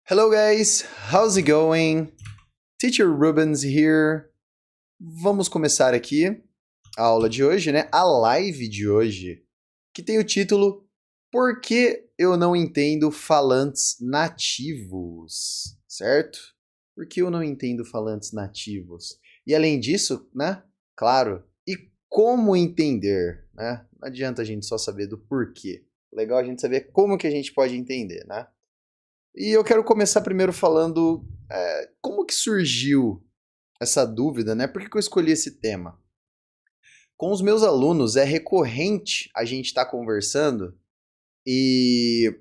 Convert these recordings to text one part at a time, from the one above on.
Hello guys, how's it going? Teacher Rubens here. Vamos começar aqui a aula de hoje, né? A live de hoje, que tem o título Por que eu não entendo falantes nativos? Certo? Por que eu não entendo falantes nativos? E além disso, né? Claro, e como entender, né? Não adianta a gente só saber do porquê. Legal a gente saber como que a gente pode entender, né? E eu quero começar primeiro falando como que surgiu essa dúvida, né? Por que eu escolhi esse tema? Com os meus alunos é recorrente a gente estar conversando e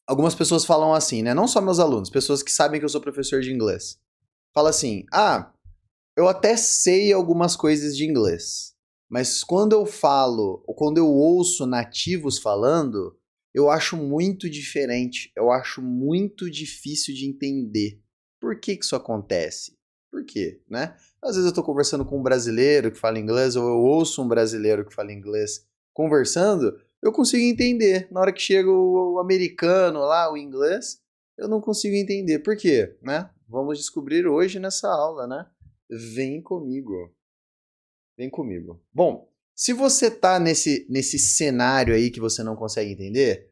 algumas pessoas falam assim, né? Não só meus alunos, pessoas que sabem que eu sou professor de inglês. Fala assim, eu até sei algumas coisas de inglês, mas quando eu falo ou quando eu ouço nativos falando, eu acho muito diferente, eu acho muito difícil de entender. Por que isso acontece? Por quê, né? Às vezes eu estou conversando com um brasileiro que fala inglês, ou eu ouço um brasileiro que fala inglês conversando, eu consigo entender. Na hora que chega o americano lá, o inglês, eu não consigo entender. Por quê, né? Vamos descobrir hoje nessa aula, né? Vem comigo. Vem comigo. Bom, se você tá nesse cenário aí que você não consegue entender,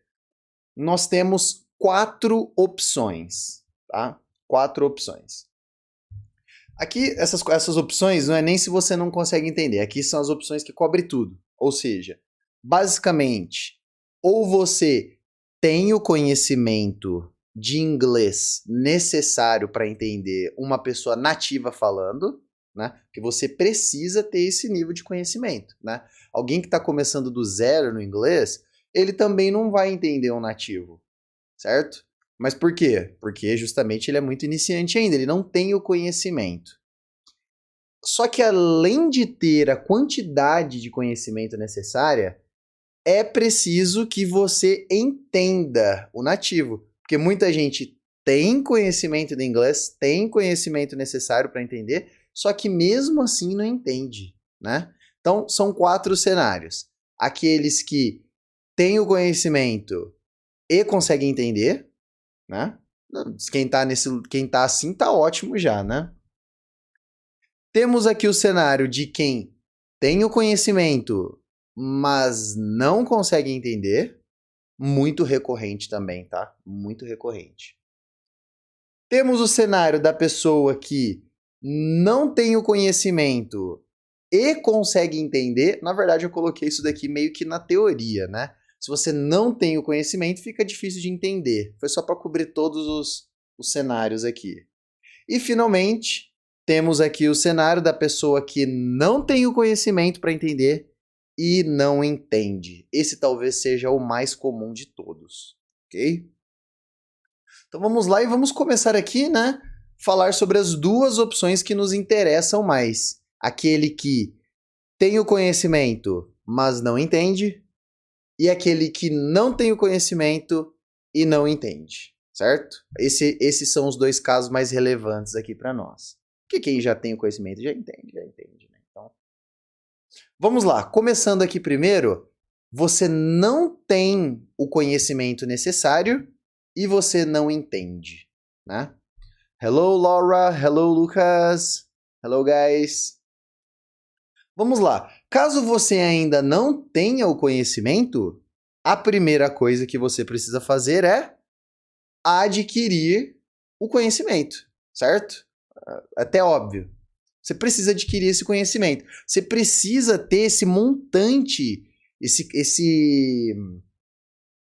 nós temos quatro opções, tá? Quatro opções. Aqui, essas opções não é nem se você não consegue entender. Aqui são as opções que cobrem tudo. Ou seja, basicamente, ou você tem o conhecimento de inglês necessário para entender uma pessoa nativa falando, né? Que você precisa ter esse nível de conhecimento, né? Alguém que está começando do zero no inglês, ele também não vai entender um nativo, certo? Mas por quê? Porque justamente ele é muito iniciante ainda, ele não tem o conhecimento. Só que além de ter a quantidade de conhecimento necessária, é preciso que você entenda o nativo. Porque muita gente tem conhecimento de inglês, tem conhecimento necessário para entender, só que mesmo assim não entende, né? Então, são quatro cenários. Aqueles que têm o conhecimento e conseguem entender, né? Quem tá assim tá ótimo já, né? Temos aqui o cenário de quem tem o conhecimento, mas não consegue entender. Muito recorrente também, tá? Muito recorrente. Temos o cenário da pessoa que não tem o conhecimento e consegue entender. Na verdade, eu coloquei isso daqui meio que na teoria, né? Se você não tem o conhecimento, fica difícil de entender. Foi só para cobrir todos os cenários aqui. E, finalmente, temos aqui o cenário da pessoa que não tem o conhecimento para entender e não entende. Esse talvez seja o mais comum de todos, ok? Então vamos lá e vamos começar aqui, né? Falar sobre as duas opções que nos interessam mais. Aquele que tem o conhecimento, mas não entende, e aquele que não tem o conhecimento e não entende, certo? Esses são os dois casos mais relevantes aqui para nós. Porque quem já tem o conhecimento já entende, né? Então, vamos lá. Começando aqui primeiro, você não tem o conhecimento necessário e você não entende, né? Hello, Laura. Hello, Lucas. Hello, guys. Vamos lá. Caso você ainda não tenha o conhecimento, a primeira coisa que você precisa fazer é adquirir o conhecimento, certo? Até óbvio. Você precisa adquirir esse conhecimento. Você precisa ter esse montante, esse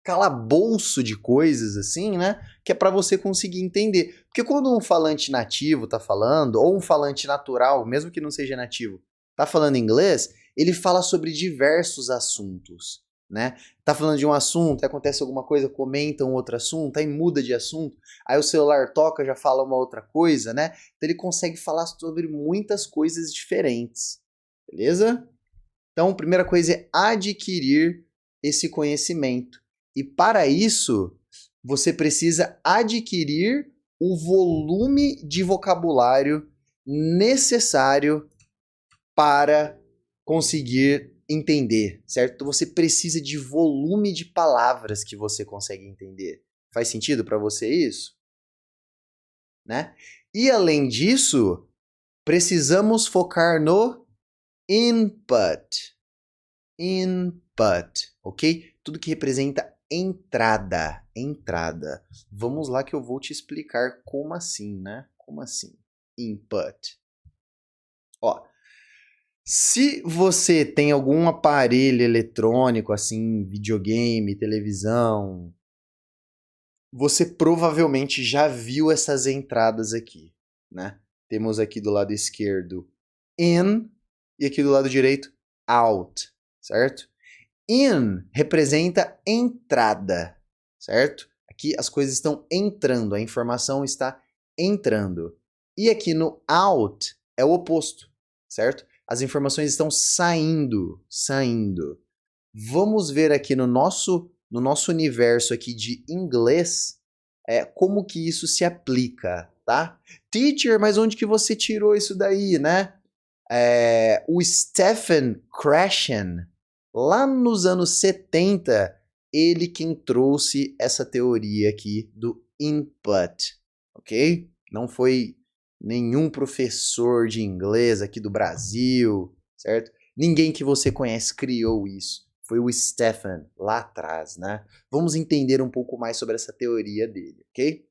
calabouço de coisas, assim, né? Que é para você conseguir entender. Porque quando um falante nativo tá falando, ou um falante natural, mesmo que não seja nativo, tá falando inglês, ele fala sobre diversos assuntos, né? Tá falando de um assunto, acontece alguma coisa, comenta um outro assunto, aí muda de assunto, aí o celular toca, já fala uma outra coisa, né? Então ele consegue falar sobre muitas coisas diferentes, beleza? Então, a primeira coisa é adquirir esse conhecimento. E para isso, você precisa adquirir o volume de vocabulário necessário para conseguir entender, certo? Então, você precisa de volume de palavras que você consegue entender. Faz sentido para você isso? né? E além disso, precisamos focar no input. Input, ok? Tudo que representa entrada, entrada. Vamos lá que eu vou te explicar como assim, né? Como assim? Input. Ó, se você tem algum aparelho eletrônico, assim, videogame, televisão, você provavelmente já viu essas entradas aqui, né? Temos aqui do lado esquerdo in e aqui do lado direito out, certo? In representa entrada, certo? Aqui as coisas estão entrando, a informação está entrando. E aqui no out é o oposto, certo? As informações estão saindo, saindo. Vamos ver aqui no nosso universo aqui de inglês como que isso se aplica, tá? Teacher, mas onde que você tirou isso daí, né? O Stephen Krashen, lá nos anos 70, ele quem trouxe essa teoria aqui do input, ok? Não foi nenhum professor de inglês aqui do Brasil, certo? Ninguém que você conhece criou isso. Foi o Stephen lá atrás, né? Vamos entender um pouco mais sobre essa teoria dele, ok?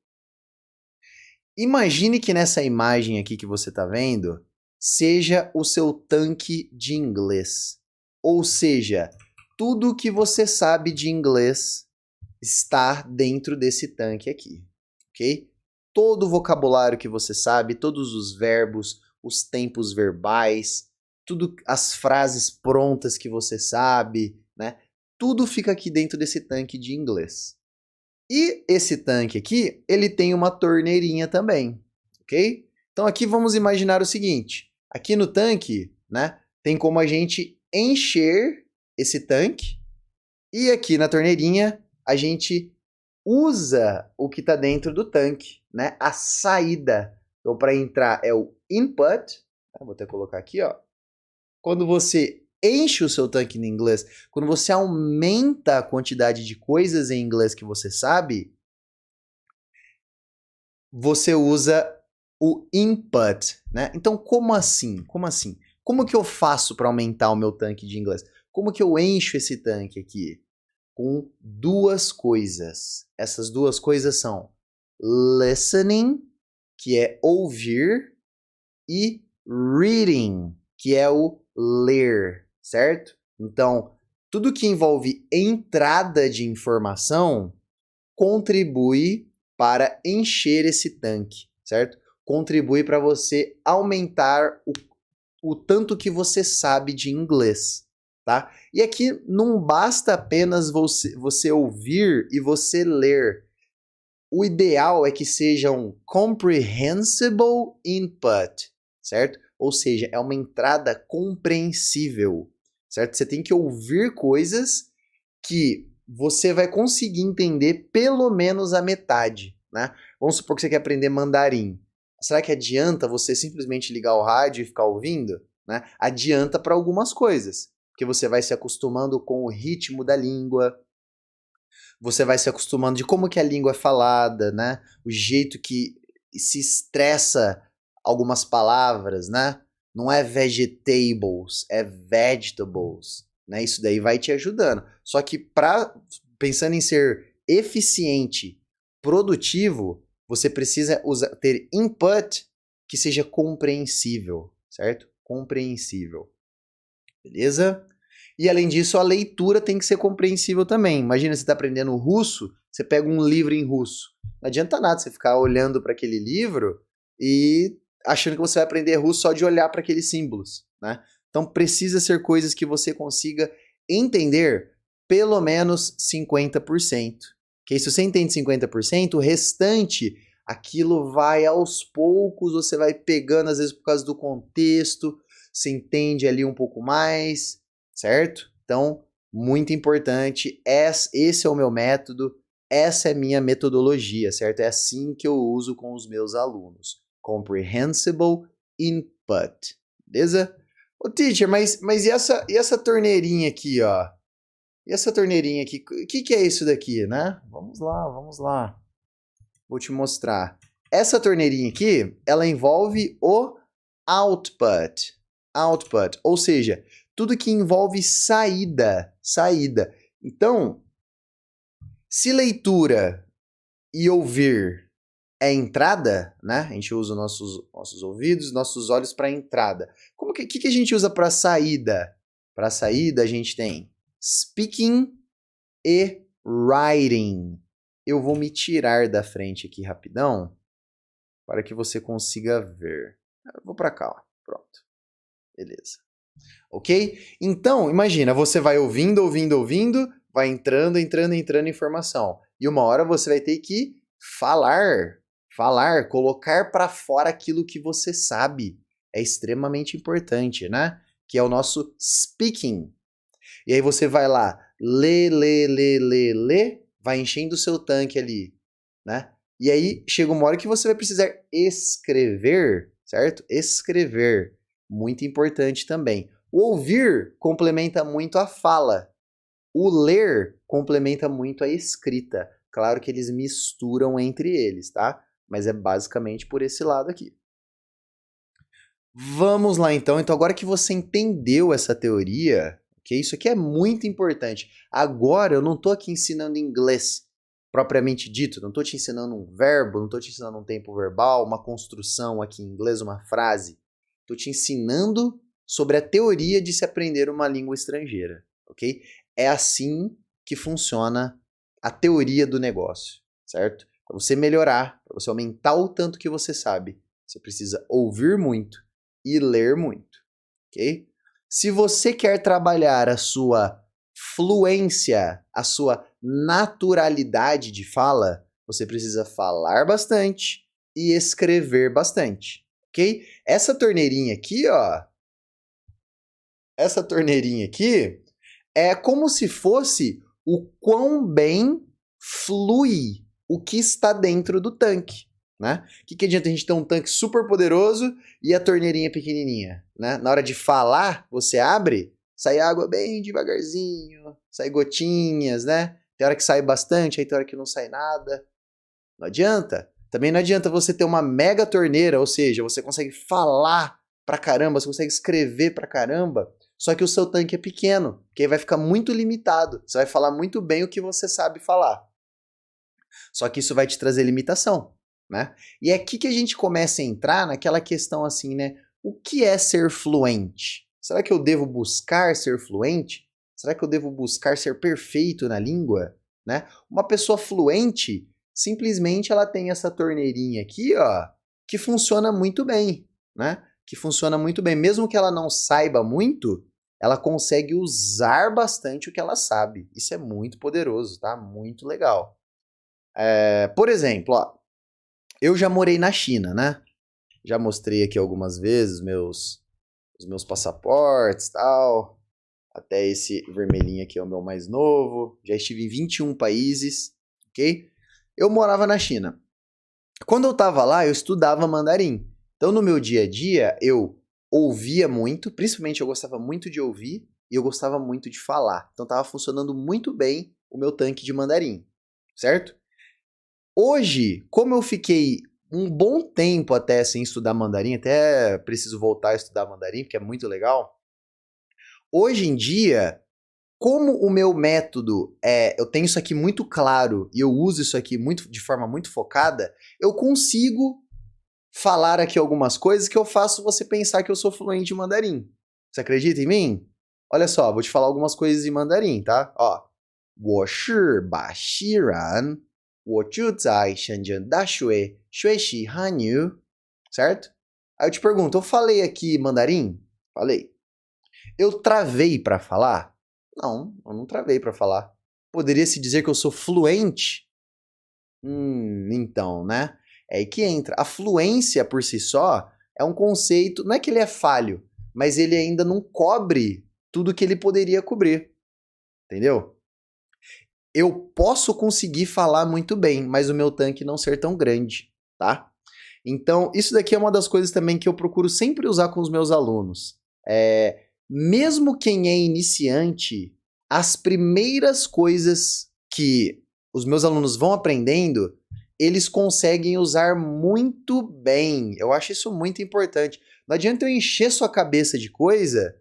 Imagine que nessa imagem aqui que você está vendo seja o seu tanque de inglês. Ou seja, tudo que você sabe de inglês está dentro desse tanque aqui, ok? Todo o vocabulário que você sabe, todos os verbos, os tempos verbais, tudo as frases prontas que você sabe, né? Tudo fica aqui dentro desse tanque de inglês. E esse tanque aqui, ele tem uma torneirinha também, ok? Então aqui vamos imaginar o seguinte, aqui no tanque, né, tem como a gente encher esse tanque e aqui na torneirinha a gente usa o que está dentro do tanque, né, a saída. Então para entrar é o input, vou até colocar aqui, ó. Quando você enche o seu tanque em inglês, quando você aumenta a quantidade de coisas em inglês que você sabe, você usa o input, né? Então, como assim? Como assim? Como que eu faço para aumentar o meu tanque de inglês? Como que eu encho esse tanque aqui? Com duas coisas. Essas duas coisas são listening, que é ouvir, e reading, que é o ler, certo? Então, tudo que envolve entrada de informação contribui para encher esse tanque, certo? Contribui para você aumentar o tanto que você sabe de inglês, tá? E aqui não basta apenas você ouvir e você ler. O ideal é que seja um comprehensible input, certo? Ou seja, é uma entrada compreensível, certo? Você tem que ouvir coisas que você vai conseguir entender pelo menos a metade, né? Vamos supor que você quer aprender mandarim. Será que adianta você simplesmente ligar o rádio e ficar ouvindo? Né? Adianta para algumas coisas, porque você vai se acostumando com o ritmo da língua, você vai se acostumando de como que a língua é falada, né? O jeito que se estressa algumas palavras, né? Não é vegetables, é vegetables, né? Isso daí vai te ajudando. Só que pensando em ser eficiente, produtivo, você precisa ter input que seja compreensível, certo? Compreensível. Beleza? E além disso, a leitura tem que ser compreensível também. Imagina você está aprendendo russo, você pega um livro em russo. Não adianta nada você ficar olhando para aquele livro e achando que você vai aprender russo só de olhar para aqueles símbolos, né? Então precisa ser coisas que você consiga entender pelo menos 50%. Que se você entende 50%, o restante, aquilo vai aos poucos, você vai pegando às vezes por causa do contexto, você entende ali um pouco mais, certo? Então, muito importante, esse é o meu método, essa é a minha metodologia, certo? É assim que eu uso com os meus alunos. Comprehensible input, beleza? Ô, teacher, mas e essa torneirinha aqui, ó? E essa torneirinha aqui, o que é isso daqui, né? Vamos lá, vamos lá. Vou te mostrar. Essa torneirinha aqui, ela envolve o output. Output, ou seja, tudo que envolve saída. Saída. Então, se leitura e ouvir é entrada, né? A gente usa nossos ouvidos, nossos olhos para entrada. Como que a gente usa para saída? Para saída a gente tem speaking e writing. Eu vou me tirar da frente aqui rapidão para que você consiga ver. Eu vou para cá, ó. Pronto. Beleza. Ok? Então, imagina, você vai ouvindo, vai entrando informação. E uma hora você vai ter que falar, colocar para fora aquilo que você sabe. É extremamente importante, né? Que é o nosso speaking. E aí você vai lá, lê, vai enchendo o seu tanque ali, né? E aí chega uma hora que você vai precisar escrever, certo? Escrever, muito importante também. O ouvir complementa muito a fala. O ler complementa muito a escrita. Claro que eles misturam entre eles, tá? Mas é basicamente por esse lado aqui. Vamos lá então. Então agora que você entendeu essa teoria, ok? Isso aqui é muito importante. Agora eu não estou aqui ensinando inglês propriamente dito, não estou te ensinando um verbo, não estou te ensinando um tempo verbal, uma construção aqui em inglês, uma frase. Estou te ensinando sobre a teoria de se aprender uma língua estrangeira, ok? É assim que funciona a teoria do negócio, certo? Para você melhorar, para você aumentar o tanto que você sabe, você precisa ouvir muito e ler muito, ok? Se você quer trabalhar a sua fluência, a sua naturalidade de fala, você precisa falar bastante e escrever bastante, ok? Essa torneirinha aqui, ó, essa torneirinha aqui é como se fosse o quão bem flui o que está dentro do tanque, né? O que adianta a gente ter um tanque super poderoso e a torneirinha pequenininha, né? Na hora de falar, você abre, sai água bem devagarzinho, sai gotinhas, né? Tem hora que sai bastante, aí tem hora que não sai nada. Não adianta. Também não adianta você ter uma mega torneira, ou seja, você consegue falar pra caramba, você consegue escrever pra caramba, só que o seu tanque é pequeno, que aí vai ficar muito limitado. Você vai falar muito bem o que você sabe falar. Só que isso vai te trazer limitação, né? E é aqui que a gente começa a entrar naquela questão assim, né? O que é ser fluente? Será que eu devo buscar ser fluente? Será que eu devo buscar ser perfeito na língua? Né? Uma pessoa fluente, simplesmente ela tem essa torneirinha aqui, ó, que funciona muito bem, né? Que funciona muito bem. Mesmo que ela não saiba muito, ela consegue usar bastante o que ela sabe. Isso é muito poderoso, tá? Muito legal. Por exemplo, ó, eu já morei na China, né? Já mostrei aqui algumas vezes os meus passaportes e tal. Até esse vermelhinho aqui é o meu mais novo. Já estive em 21 países, ok? Eu morava na China. Quando eu estava lá, eu estudava mandarim. Então, no meu dia a dia, eu ouvia muito, principalmente eu gostava muito de ouvir e eu gostava muito de falar. Então, estava funcionando muito bem o meu tanque de mandarim, certo? Hoje, como eu fiquei um bom tempo até sem estudar mandarim, até preciso voltar a estudar mandarim, porque é muito legal. Hoje em dia, como o meu método eu tenho isso aqui muito claro e eu uso isso aqui de forma muito focada, eu consigo falar aqui algumas coisas que eu faço você pensar que eu sou fluente em mandarim. Você acredita em mim? Olha só, vou te falar algumas coisas em mandarim, tá? Ó, 我是巴西人，我住在深圳大学学习汉语, certo? Aí eu te pergunto, eu falei aqui mandarim? Falei. Eu travei para falar? Não, eu não travei para falar. Poderia se dizer que eu sou fluente? Então, né? É aí que entra. A fluência por si só é um conceito, não é que ele é falho, mas ele ainda não cobre tudo que ele poderia cobrir. Entendeu? Eu posso conseguir falar muito bem, mas o meu tanque não ser tão grande, tá? Então, isso daqui é uma das coisas também que eu procuro sempre usar com os meus alunos. Mesmo quem é iniciante, as primeiras coisas que os meus alunos vão aprendendo, eles conseguem usar muito bem. Eu acho isso muito importante. Não adianta eu encher sua cabeça de coisa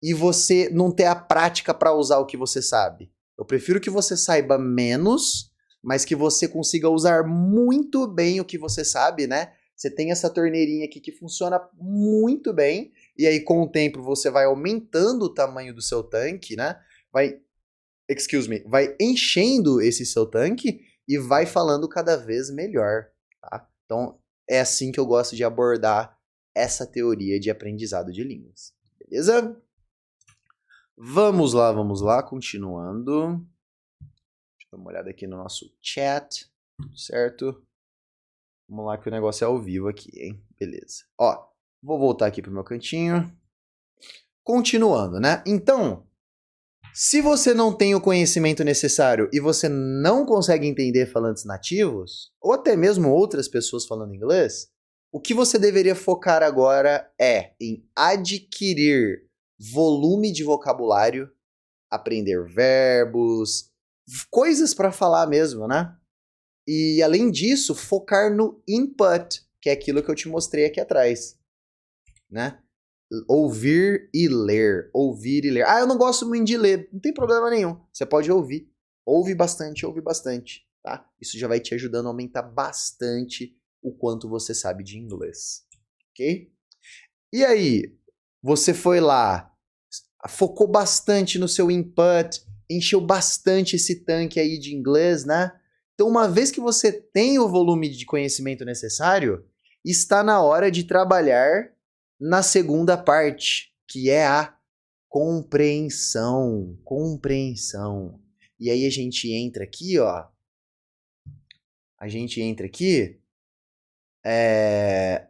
e você não ter a prática para usar o que você sabe. Eu prefiro que você saiba menos, mas que você consiga usar muito bem o que você sabe, né? Você tem essa torneirinha aqui que funciona muito bem, e aí com o tempo você vai aumentando o tamanho do seu tanque, né? Vai enchendo esse seu tanque e vai falando cada vez melhor, tá? Então, é assim que eu gosto de abordar essa teoria de aprendizado de línguas. Beleza? Vamos lá, continuando. Deixa eu dar uma olhada aqui no nosso chat, certo? Vamos lá que o negócio é ao vivo aqui, hein? Beleza. Ó, vou voltar aqui pro meu cantinho. Continuando, né? Então, se você não tem o conhecimento necessário e você não consegue entender falantes nativos, ou até mesmo outras pessoas falando inglês, o que você deveria focar agora é em adquirir volume de vocabulário, aprender verbos, coisas para falar mesmo, né? E além disso, focar no input, que é aquilo que eu te mostrei aqui atrás, né? Ouvir e ler. Ouvir e ler. Ah, eu não gosto muito de ler. Não tem problema nenhum. Você pode ouvir. Ouve bastante, tá? Isso já vai te ajudando a aumentar bastante o quanto você sabe de inglês. Ok? E aí, você foi lá, focou bastante no seu input, encheu bastante esse tanque aí de inglês, né? Então, uma vez que você tem o volume de conhecimento necessário, está na hora de trabalhar na segunda parte, que é a compreensão. Compreensão. E aí a gente entra aqui, ó. A gente entra aqui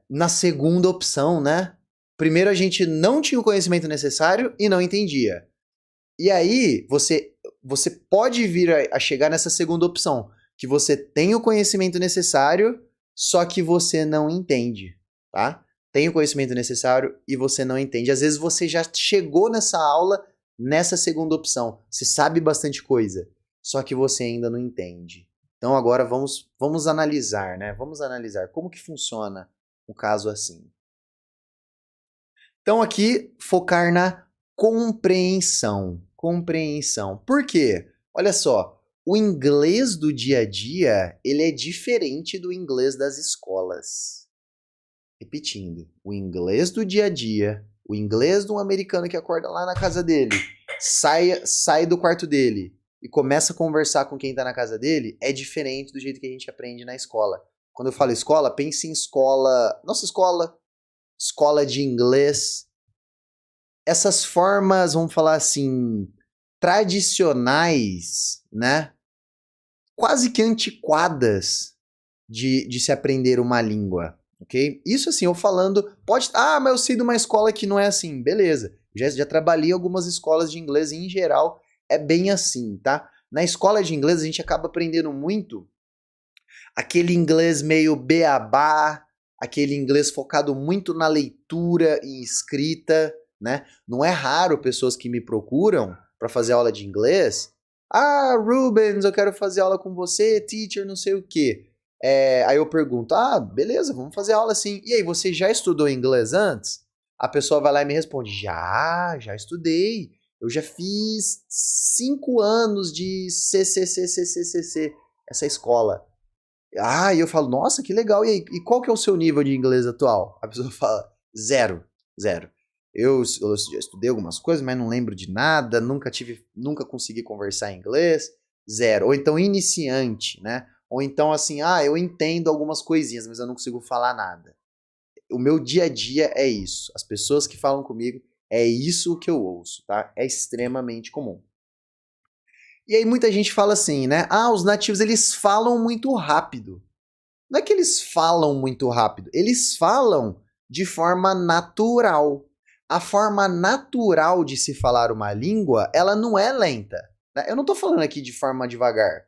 na segunda opção, né? Primeiro a gente não tinha o conhecimento necessário e não entendia. E aí você pode vir a chegar nessa segunda opção, que você tem o conhecimento necessário, só que você não entende, tá? Tem o conhecimento necessário e você não entende. Às vezes você já chegou nessa aula, nessa segunda opção. Você sabe bastante coisa, só que você ainda não entende. Então agora vamos analisar, né? Vamos analisar como que funciona um caso assim. Então aqui, focar na compreensão. Compreensão. Por quê? Olha só, o inglês do dia a dia, ele é diferente do inglês das escolas. Repetindo, o inglês do dia a dia, o inglês de um americano que acorda lá na casa dele, sai do quarto dele e começa a conversar com quem está na casa dele, é diferente do jeito que a gente aprende na escola. Quando eu falo escola, pense em escola, nossa escola de inglês. Essas formas, vamos falar assim, tradicionais, né? Quase que antiquadas de se aprender uma língua, ok? Isso assim, eu falando, mas eu sei de uma escola que não é assim, beleza. Já trabalhei em algumas escolas de inglês e em geral é bem assim, tá? Na escola de inglês a gente acaba aprendendo muito aquele inglês meio beabá, aquele inglês focado muito na leitura e escrita, né? Não é raro pessoas que me procuram para fazer aula de inglês. Ah, Rubens, eu quero fazer aula com você, teacher, não sei o quê. Aí eu pergunto, beleza, vamos fazer aula sim. E aí, você já estudou inglês antes? A pessoa vai lá e me responde, já estudei. Eu já fiz 5 anos de CCCCCCC, essa escola. E eu falo, nossa, que legal. E aí, e qual que é o seu nível de inglês atual? A pessoa fala, zero. Eu já estudei algumas coisas, mas não lembro de nada, nunca consegui conversar em inglês, zero. Ou então iniciante, né? Ou então assim, eu entendo algumas coisinhas, mas eu não consigo falar nada. O meu dia a dia é isso. As pessoas que falam comigo, é isso que eu ouço, tá? É extremamente comum. E aí muita gente fala assim, né? Os nativos, eles falam muito rápido. Não é que eles falam muito rápido, eles falam de forma natural. A forma natural de se falar uma língua, ela não é lenta. Né? Eu não estou falando aqui de forma devagar.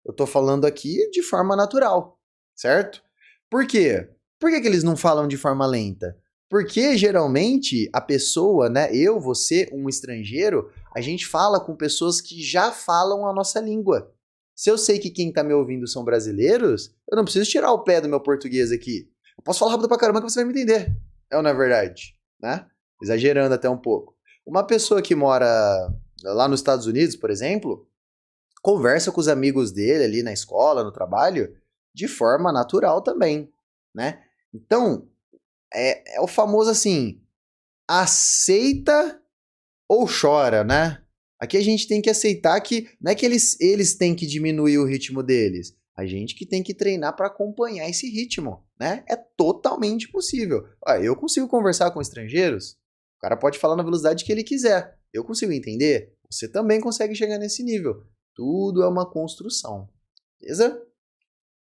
Eu estou falando aqui de forma natural, certo? Por quê? Por que eles não falam de forma lenta? Porque geralmente a pessoa, né, eu, você, um estrangeiro, a gente fala com pessoas que já falam a nossa língua. Se eu sei que quem está me ouvindo são brasileiros, eu não preciso tirar o pé do meu português aqui. Eu posso falar rápido pra caramba que você vai me entender. É ou não é verdade? Né? Exagerando até um pouco. Uma pessoa que mora lá nos Estados Unidos, por exemplo, conversa com os amigos dele ali na escola, no trabalho, de forma natural também, né? Então, é o famoso assim, aceita ou chora, né? Aqui a gente tem que aceitar que não é que eles têm que diminuir o ritmo deles, a gente que tem que treinar para acompanhar esse ritmo, né? É totalmente possível. Eu consigo conversar com estrangeiros, o cara pode falar na velocidade que ele quiser, eu consigo entender, você também consegue chegar nesse nível. Tudo é uma construção, beleza?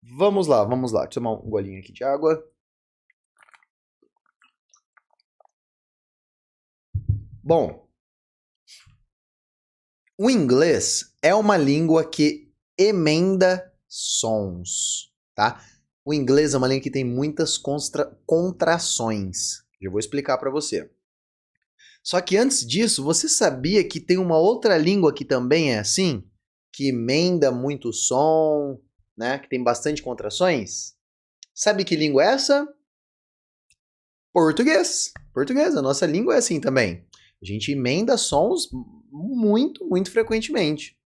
Vamos lá. Deixa eu tomar um golinho aqui de água. Bom, o inglês é uma língua que emenda sons, tá? O inglês é uma língua que tem muitas contrações. Eu vou explicar para você. Só que antes disso, você sabia que tem uma outra língua que também é assim? Que emenda muito som, né? Que tem bastante contrações? Sabe que língua é essa? Português. Português, a nossa língua é assim também. A gente emenda sons muito, muito frequentemente,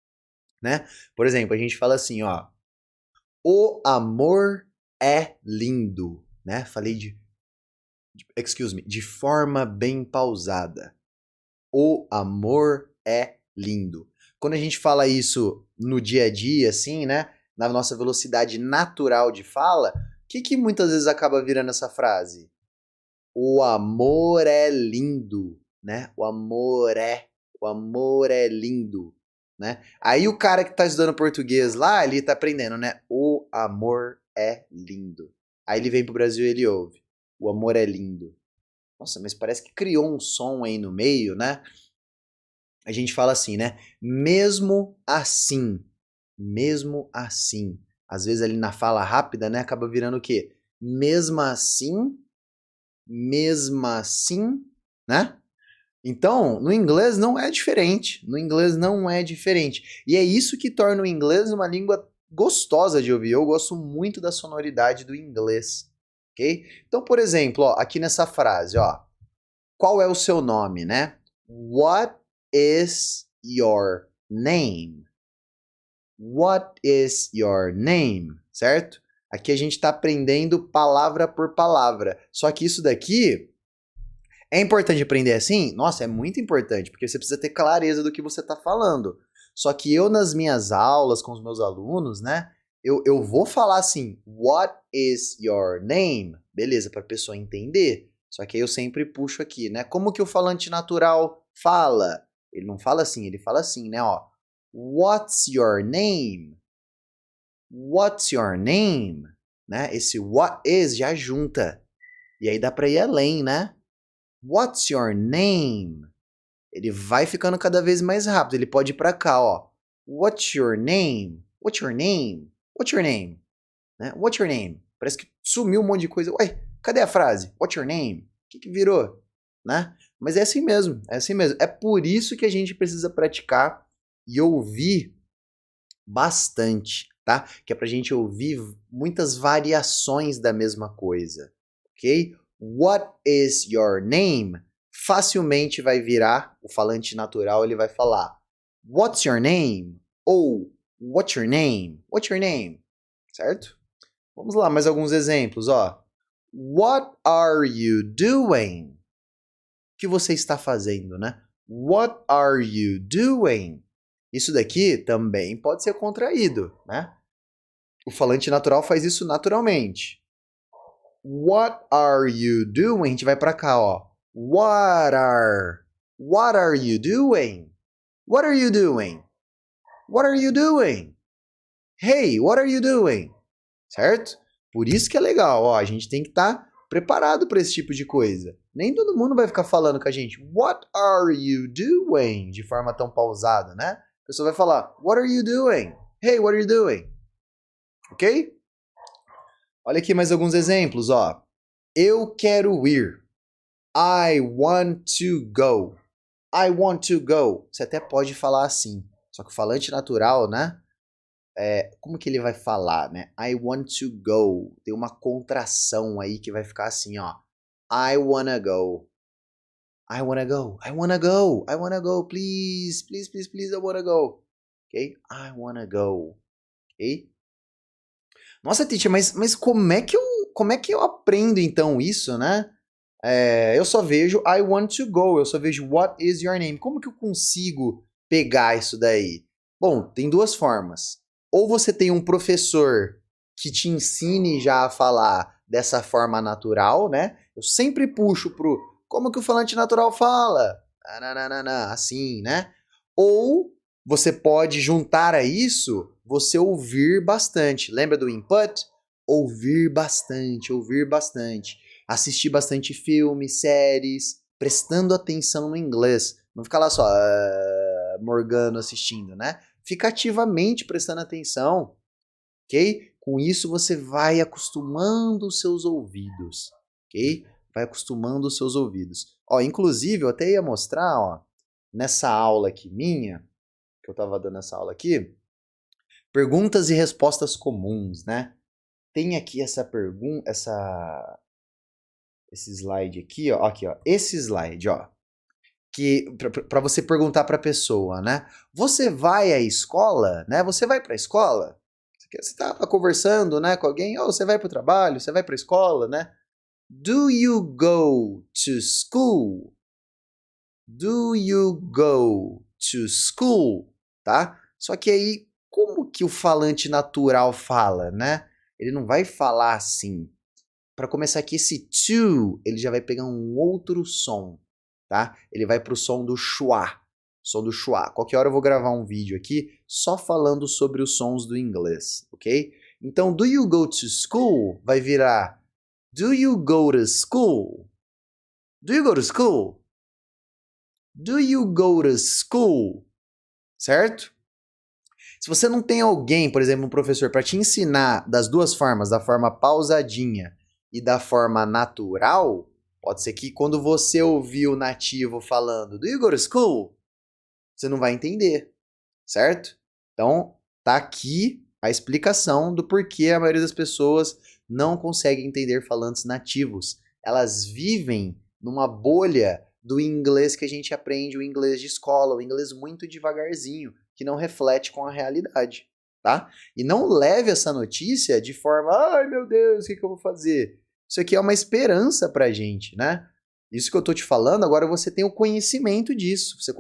né? Por exemplo, a gente fala assim, ó, o amor é lindo, né? Falei de forma bem pausada. O amor é lindo. Quando a gente fala isso no dia a dia, assim, né? Na nossa velocidade natural de fala, o que muitas vezes acaba virando essa frase? O amor é lindo, né? O amor é lindo, né? Aí o cara que tá estudando português lá, ele tá aprendendo, né? O amor é lindo. Aí ele vem pro Brasil e ele ouve. O amor é lindo. Nossa, mas parece que criou um som aí no meio, né? A gente fala assim, né? Mesmo assim. Mesmo assim. Às vezes ali na fala rápida, né? Acaba virando o quê? Mesmo assim, né? Então, no inglês não é diferente. No inglês não é diferente. E é isso que torna o inglês uma língua gostosa de ouvir. Eu gosto muito da sonoridade do inglês, ok? Então, por exemplo, ó, aqui nessa frase, ó, qual é o seu nome, né? What is your name? What is your name? Certo? Aqui a gente está aprendendo palavra por palavra. Só que isso daqui é importante aprender assim? Nossa, é muito importante, porque você precisa ter clareza do que você está falando. Só que eu, nas minhas aulas com os meus alunos, né? Eu vou falar assim, what is your name? Beleza, para a pessoa entender. Só que aí eu sempre puxo aqui, né? Como que o falante natural fala? Ele não fala assim, ele fala assim, né? Ó, what's your name? What's your name? Né? Esse what is já junta. E aí dá para ir além, né? What's your name? Ele vai ficando cada vez mais rápido. Ele pode ir para cá, ó. What's your name? What's your name? What's your name? Né? What's your name? Parece que sumiu um monte de coisa. Ué, cadê a frase? What's your name? O que virou? Né? Mas é assim mesmo, é assim mesmo. É por isso que a gente precisa praticar e ouvir bastante, tá? Que é pra gente ouvir muitas variações da mesma coisa, ok? What is your name? Facilmente vai virar, o falante natural ele vai falar What's your name? Ou What's your name? What's your name? Certo? Vamos lá, mais alguns exemplos, ó. What are you doing? O que você está fazendo, né? What are you doing? Isso daqui também pode ser contraído, né? O falante natural faz isso naturalmente. What are you doing? A gente vai para cá, ó. What are you doing? What are you doing? What are you doing? Hey, what are you doing? Certo? Por isso que é legal, ó, a gente tem que estar preparado para esse tipo de coisa. Nem todo mundo vai ficar falando com a gente What are you doing? De forma tão pausada, né? A pessoa vai falar What are you doing? Hey, what are you doing? Ok? Olha aqui mais alguns exemplos, ó. Eu quero ir. I want to go. I want to go. Você até pode falar assim. Só que o falante natural, né? como que ele vai falar, né? I want to go. Tem uma contração aí que vai ficar assim, ó. I wanna go. I wanna go. I wanna go. I wanna go. Please, please, please, please, I wanna go. Ok? I wanna go. Ok? Nossa, teacher, mas como é que eu aprendo então isso, né? Eu só vejo I want to go, eu só vejo what is your name. Como que eu consigo pegar isso daí? Bom, tem duas formas. Ou você tem um professor que te ensine já a falar dessa forma natural, né? Eu sempre puxo pro como que o falante natural fala? Assim, né? Ou você pode juntar a isso, você ouvir bastante. Lembra do input? Ouvir bastante, ouvir bastante. Assistir bastante filmes, séries, prestando atenção no inglês. Não ficar lá só morgando assistindo, né? Fica ativamente prestando atenção, ok? Com isso você vai acostumando os seus ouvidos, ok? Vai acostumando os seus ouvidos. Ó, inclusive, eu até ia mostrar, ó, nessa aula aqui minha, que eu tava dando essa aula aqui, perguntas e respostas comuns, né? Tem aqui essa pergunta, esse slide aqui, ó, esse slide, ó, que para você perguntar para a pessoa, né? Você vai à escola, né? Você vai para a escola? Você estava conversando, né, com alguém? Ou você vai para o trabalho? Você vai para a escola, né? Do you go to school? Do you go to school? Tá? Só que aí, como que o falante natural fala, né? Ele não vai falar assim. Para começar aqui, esse to, ele já vai pegar um outro som, tá? Ele vai pro som do schwa, som do schwa. Qualquer hora eu vou gravar um vídeo aqui só falando sobre os sons do inglês, ok? Então, do you go to school vai virar do you go to school? Do you go to school? Do you go to school? Certo? Se você não tem alguém, por exemplo, um professor, para te ensinar das duas formas, da forma pausadinha e da forma natural, pode ser que quando você ouvir o nativo falando Do you go to school? Você não vai entender, certo? Então, tá aqui a explicação do porquê a maioria das pessoas não consegue entender falantes nativos. Elas vivem numa bolha do inglês que a gente aprende, o inglês de escola, o inglês muito devagarzinho, que não reflete com a realidade, tá? E não leve essa notícia de forma, ai meu Deus, o que eu vou fazer? Isso aqui é uma esperança pra gente, né? Isso que eu tô te falando, agora você tem o conhecimento disso, você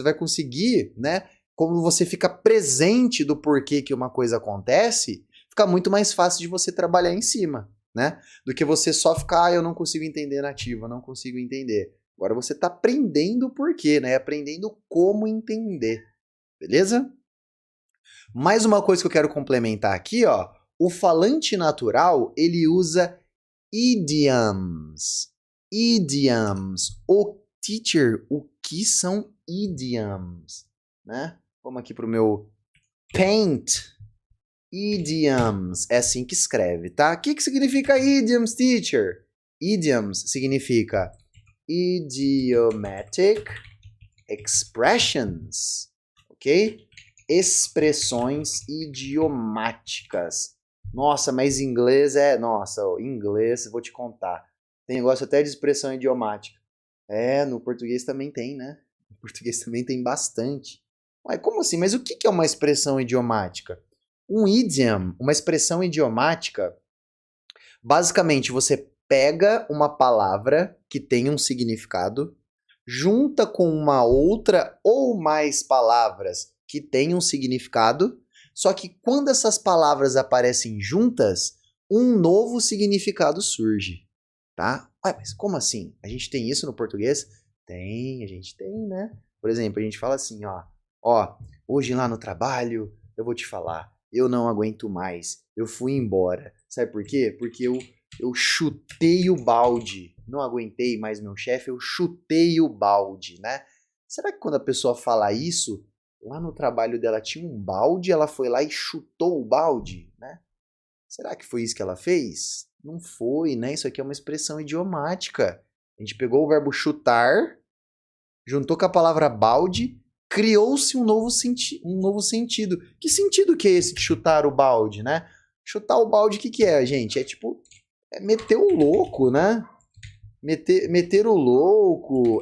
vai conseguir, né? Como você fica presente do porquê que uma coisa acontece, fica muito mais fácil de você trabalhar em cima, né? Do que você só ficar, eu não consigo entender nativo, eu não consigo entender. Agora você está aprendendo o porquê, né? Aprendendo como entender, beleza? Mais uma coisa que eu quero complementar aqui, ó. O falante natural, ele usa idioms. Idioms. O teacher, o que são idioms? Né? Vamos aqui para o meu Paint. Idioms. É assim que escreve, tá? O que significa idioms, teacher? Idioms significa idiomatic expressions, ok? Expressões idiomáticas. Nossa, mas inglês Nossa, inglês, vou te contar. Tem negócio até de expressão idiomática. No português também tem, né? No português também tem bastante. Mas como assim? Mas o que é uma expressão idiomática? Um idiom, uma expressão idiomática, basicamente você pega uma palavra que tem um significado, junta com uma outra ou mais palavras que têm um significado, só que quando essas palavras aparecem juntas, um novo significado surge, tá? Ué, mas como assim? A gente tem isso no português? Tem, a gente tem, né? Por exemplo, a gente fala assim, ó, hoje lá no trabalho, eu vou te falar, eu não aguento mais, eu fui embora. Sabe por quê? Porque eu chutei o balde. Não aguentei mais meu chefe, eu chutei o balde, né? Será que quando a pessoa fala isso, lá no trabalho dela tinha um balde, ela foi lá e chutou o balde, né? Será que foi isso que ela fez? Não foi, né? Isso aqui é uma expressão idiomática. A gente pegou o verbo chutar, juntou com a palavra balde criou-se um novo sentido. Que sentido que é esse de chutar o balde, né? Chutar o balde, o que é, gente? É tipo, meter o louco, né? Meter o louco,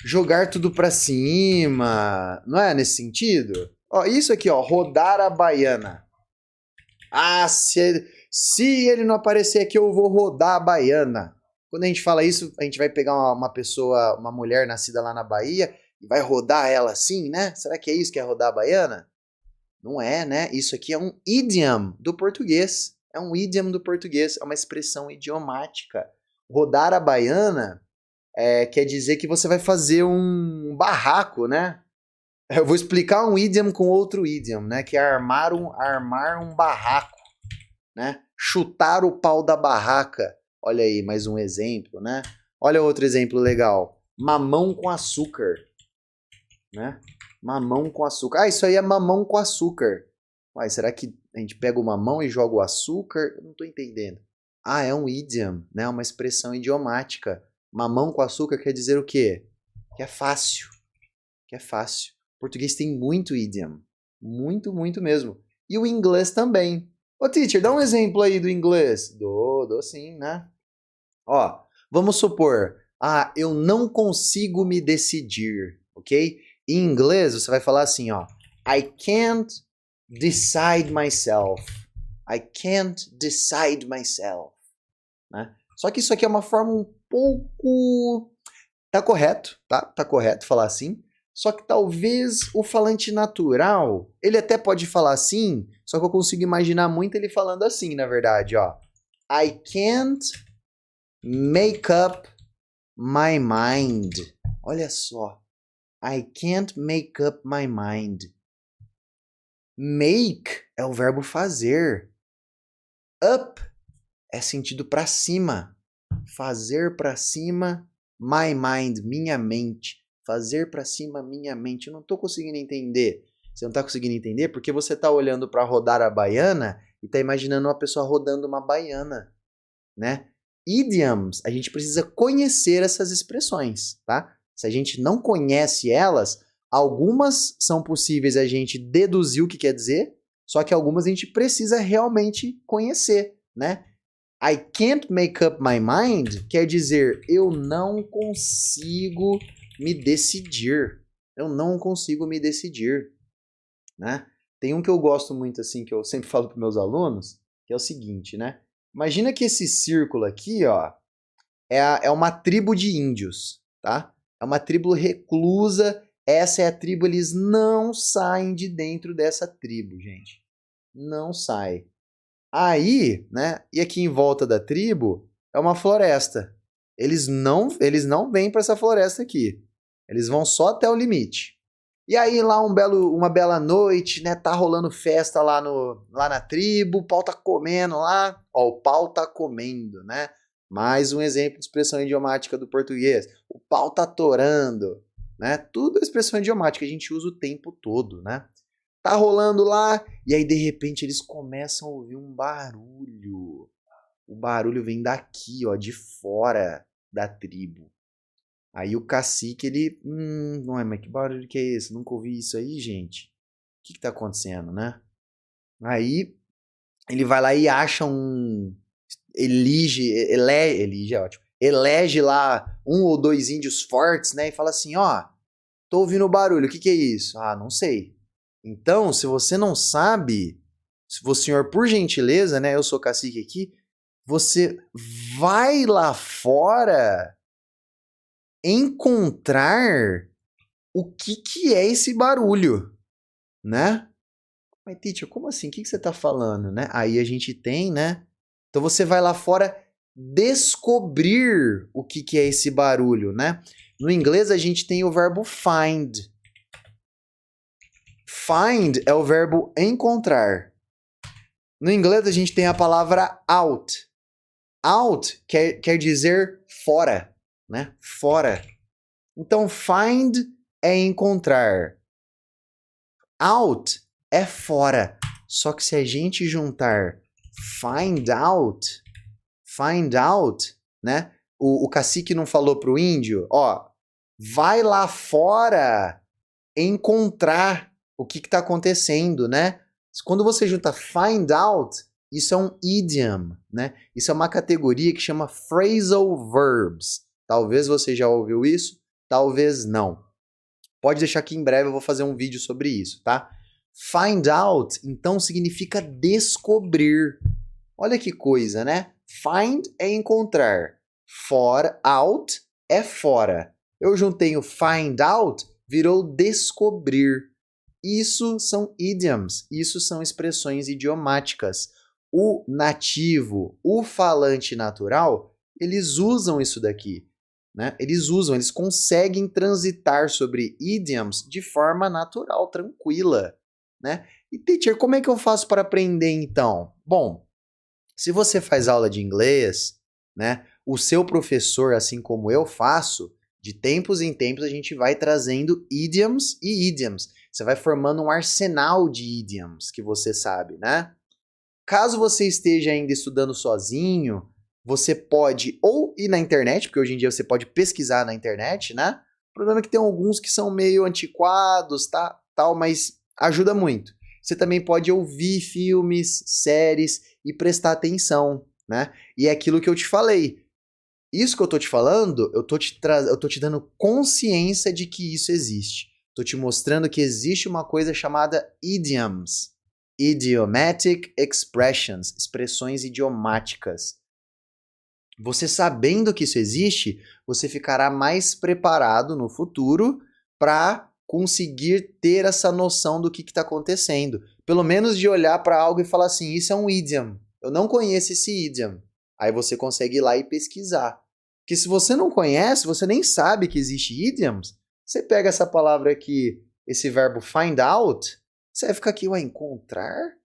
jogar tudo pra cima, não é nesse sentido? Ó, isso aqui, ó, rodar a baiana. Ah, se ele não aparecer aqui, eu vou rodar a baiana. Quando a gente fala isso, a gente vai pegar uma pessoa, uma mulher nascida lá na Bahia, e vai rodar ela assim, né? Será que é isso que é rodar a baiana? Não é, né? Isso aqui é um idiom do português. É um idiom do português, é uma expressão idiomática. Rodar a baiana quer dizer que você vai fazer um barraco, né? Eu vou explicar um idiom com outro idiom, né? Que é armar um barraco, né? Chutar o pau da barraca. Olha aí, mais um exemplo, né? Olha outro exemplo legal. Mamão com açúcar, né? Mamão com açúcar. Ah, isso aí é mamão com açúcar. Uai, será que a gente pega o mamão e joga o açúcar? Eu não tô entendendo. Ah, é um idiom, né? Uma expressão idiomática. Mamão com açúcar quer dizer o quê? Que é fácil. Que é fácil. O português tem muito idiom. Muito, muito mesmo. E o inglês também. Ô, teacher, dá um exemplo aí do inglês. Dou sim, né? Ó, vamos supor, eu não consigo me decidir, ok? Em inglês, você vai falar assim, ó, I can't decide myself. I can't decide myself, né? Só que isso aqui é uma forma um pouco... Tá correto, tá? Tá correto falar assim. Só que talvez o falante natural, ele até pode falar assim, só que eu consigo imaginar muito ele falando assim, na verdade, ó. I can't make up my mind. Olha só. I can't make up my mind. Make é o verbo fazer. Up é sentido para cima. Fazer para cima, my mind, minha mente. Fazer para cima, minha mente. Eu não tô conseguindo entender. Você não tá conseguindo entender porque você tá olhando para rodar a baiana e tá imaginando uma pessoa rodando uma baiana, né? Idioms, a gente precisa conhecer essas expressões, tá? Se a gente não conhece elas, algumas são possíveis a gente deduzir o que quer dizer, só que algumas a gente precisa realmente conhecer, né? I can't make up my mind quer dizer eu não consigo me decidir. Eu não consigo me decidir, né? Tem um que eu gosto muito assim, que eu sempre falo para meus alunos, que é o seguinte, né? Imagina que esse círculo aqui, ó, é uma tribo de índios, tá? É uma tribo reclusa. Essa é a tribo, eles não saem de dentro dessa tribo, gente. Não saem. Aí, né? E aqui em volta da tribo é uma floresta. Eles não vêm para essa floresta aqui. Eles vão só até o limite. E aí lá uma bela noite, né? Tá rolando festa lá na tribo, o pau tá comendo lá. Ó, o pau tá comendo, né? Mais um exemplo de expressão idiomática do português. O pau tá torando, né? Tudo é expressão idiomática, a gente usa o tempo todo, né? Tá rolando lá, e aí de repente eles começam a ouvir um barulho. O barulho vem daqui, ó, de fora da tribo. Aí o cacique, ele... não é, mas que barulho que é esse? Nunca ouvi isso aí, gente. O que tá acontecendo, né? Aí ele vai lá e acha elige é ótimo. Elege lá um ou dois índios fortes, né? E fala assim, ó, tô ouvindo barulho, o que é isso? Ah, não sei. Então, se você não sabe, se o senhor, por gentileza, né? Eu sou cacique aqui, você vai lá fora encontrar o que é esse barulho, né? Mas, teacher, como assim? O que você tá falando, né? Aí a gente tem, né? Então você vai lá fora descobrir o que é esse barulho, né? No inglês a gente tem o verbo find. Find é o verbo encontrar. No inglês a gente tem a palavra out. Out quer dizer fora, né? Fora. Então, find é encontrar. Out é fora. Só que se a gente juntar find out, né? O cacique não falou pro índio, ó, vai lá fora encontrar o que está acontecendo, né? Quando você junta find out, isso é um idiom, né? Isso é uma categoria que chama phrasal verbs. Talvez você já ouviu isso, talvez não. Pode deixar que em breve eu vou fazer um vídeo sobre isso, tá? Find out, então, significa descobrir. Olha que coisa, né? Find é encontrar. Out é fora. Eu juntei o find out, virou descobrir. Isso são idioms, isso são expressões idiomáticas. O nativo, o falante natural, eles usam isso daqui. Né? Eles conseguem transitar sobre idioms de forma natural, tranquila. Né? E, teacher, como é que eu faço para aprender então? Bom, se você faz aula de inglês, né, o seu professor, assim como eu faço, de tempos em tempos a gente vai trazendo idioms e idioms. Você vai formando um arsenal de idioms que você sabe, né? Caso você esteja ainda estudando sozinho, você pode ou ir na internet, porque hoje em dia você pode pesquisar na internet, né? O problema é que tem alguns que são meio antiquados, tá? Tal, mas ajuda muito. Você também pode ouvir filmes, séries e prestar atenção, né? E é aquilo que eu te falei. Isso que eu tô te falando, eu tô te dando consciência de que isso existe. Tô te mostrando que existe uma coisa chamada idioms. Idiomatic expressions, expressões idiomáticas. Você sabendo que isso existe, você ficará mais preparado no futuro para conseguir ter essa noção do que está acontecendo. Pelo menos de olhar para algo e falar assim, isso é um idiom. Eu não conheço esse idiom. Aí você consegue ir lá e pesquisar. Porque se você não conhece, você nem sabe que existe idioms, você pega essa palavra aqui, esse verbo find out, você vai ficar aqui, ué, encontrar?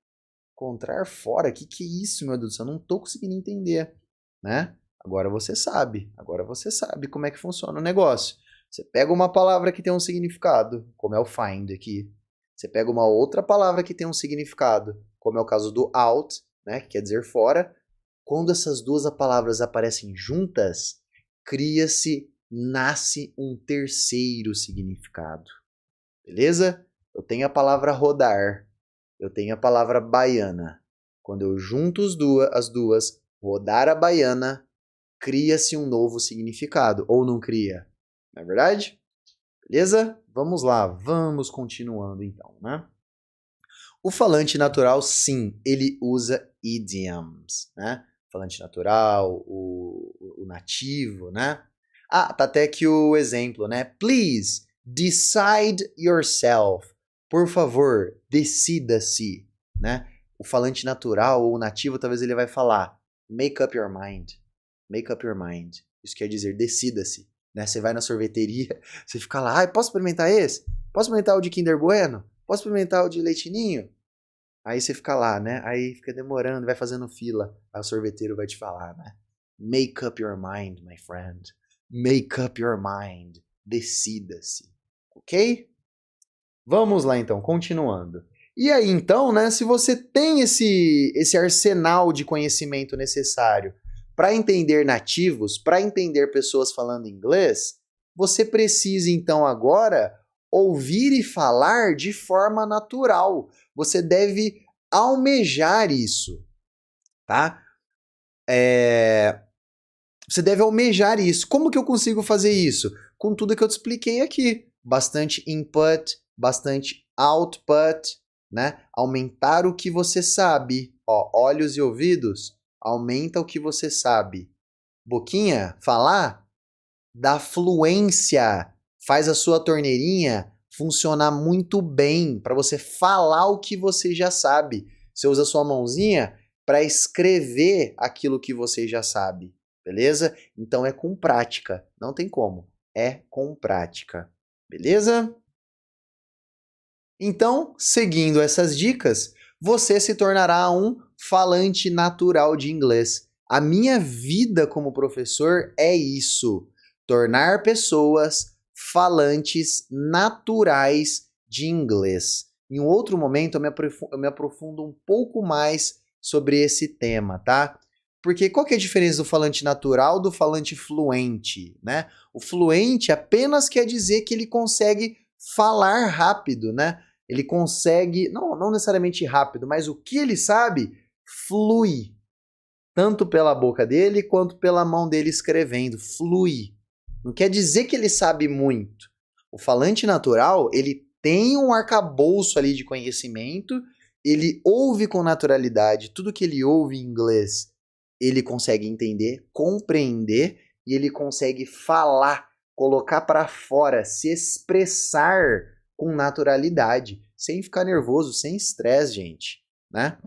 Encontrar fora? Que é isso, meu Deus do céu? Eu não tô conseguindo entender, né? Agora você sabe como é que funciona o negócio. Você pega uma palavra que tem um significado, como é o find aqui. Você pega uma outra palavra que tem um significado, como é o caso do out, né, que quer dizer fora. Quando essas duas palavras aparecem juntas, nasce um terceiro significado. Beleza? Eu tenho a palavra rodar, eu tenho a palavra baiana. Quando eu junto as duas, rodar a baiana, cria-se um novo significado, ou não cria? Não é verdade? Beleza? Vamos lá, vamos continuando então, né? O falante natural, sim, ele usa idioms, né? Falante natural, o nativo, né? Ah, tá até aqui o exemplo, né? Please, decide yourself. Por favor, decida-se, né? O falante natural ou o nativo, talvez ele vai falar make up your mind. Make up your mind. Isso quer dizer decida-se. Né? Você vai na sorveteria, você fica lá, posso experimentar esse? Posso experimentar o de Kinder Bueno? Posso experimentar o de Leite Ninho? Aí você fica lá, né? Aí fica demorando, vai fazendo fila. Aí o sorveteiro vai te falar, né? Make up your mind, my friend. Make up your mind. Decida-se. Ok? Vamos lá então, continuando. E aí então, né? Se você tem esse arsenal de conhecimento necessário para entender nativos, para entender pessoas falando inglês, você precisa então agora ouvir e falar de forma natural. Você deve almejar isso, tá? Você deve almejar isso. Como que eu consigo fazer isso? Com tudo que eu te expliquei aqui. Bastante input, bastante output, né? Aumentar o que você sabe. Ó, olhos e ouvidos, aumenta o que você sabe. Boquinha, falar, dá fluência. Faz a sua torneirinha funcionar muito bem para você falar o que você já sabe. Você usa a sua mãozinha para escrever aquilo que você já sabe, beleza? Então é com prática, não tem como. É com prática, beleza? Então, seguindo essas dicas, você se tornará um falante natural de inglês. A minha vida como professor é isso: tornar pessoas falantes naturais de inglês. Em um outro momento, eu me aprofundo um pouco mais sobre esse tema, tá? Porque qual que é a diferença do falante natural do falante fluente, né? O fluente apenas quer dizer que ele consegue falar rápido, né? Ele consegue, não necessariamente rápido, mas o que ele sabe flui, tanto pela boca dele quanto pela mão dele escrevendo, flui. Não quer dizer que ele sabe muito. O falante natural, ele tem um arcabouço ali de conhecimento, ele ouve com naturalidade, tudo que ele ouve em inglês, ele consegue entender, compreender e ele consegue falar, colocar para fora, se expressar com naturalidade, sem ficar nervoso, sem estresse, gente, né?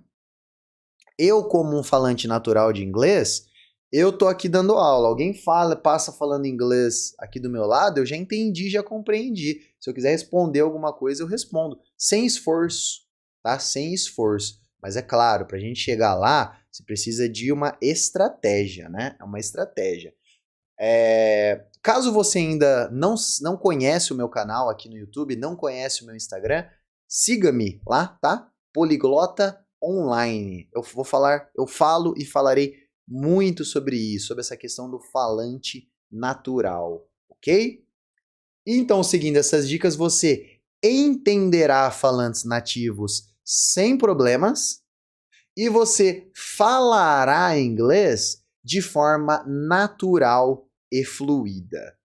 Eu, como um falante natural de inglês, eu tô aqui dando aula. Alguém passa falando inglês aqui do meu lado, eu já entendi, já compreendi. Se eu quiser responder alguma coisa, eu respondo. Sem esforço, tá? Sem esforço. Mas é claro, pra gente chegar lá, você precisa de uma estratégia, né? É uma estratégia. Caso você ainda não conhece o meu canal aqui no YouTube, não conhece o meu Instagram, siga-me lá, tá? Poliglota Online. Eu falo e falarei muito sobre isso, sobre essa questão do falante natural, ok? Então, seguindo essas dicas, você entenderá falantes nativos sem problemas e você falará inglês de forma natural e fluida.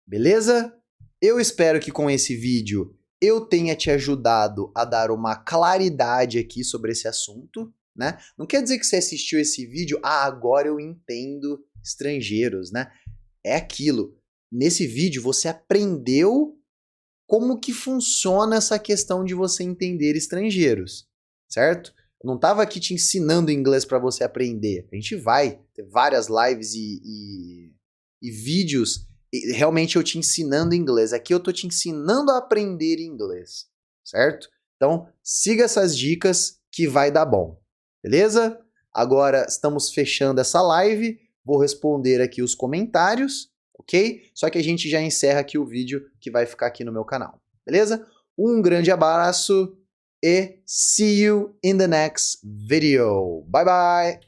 Beleza? Eu espero que com esse vídeo eu tenha te ajudado a dar uma claridade aqui sobre esse assunto, né? Não quer dizer que você assistiu esse vídeo, agora eu entendo estrangeiros, né? É aquilo. Nesse vídeo você aprendeu como que funciona essa questão de você entender estrangeiros, certo? Eu não estava aqui te ensinando inglês para você aprender. A gente vai ter várias lives e vídeos realmente eu te ensinando inglês. Aqui eu tô te ensinando a aprender inglês, certo? Então, siga essas dicas que vai dar bom, beleza? Agora estamos fechando essa live, vou responder aqui os comentários, ok? Só que a gente já encerra aqui o vídeo que vai ficar aqui no meu canal, beleza? Um grande abraço e see you in the next video. Bye bye!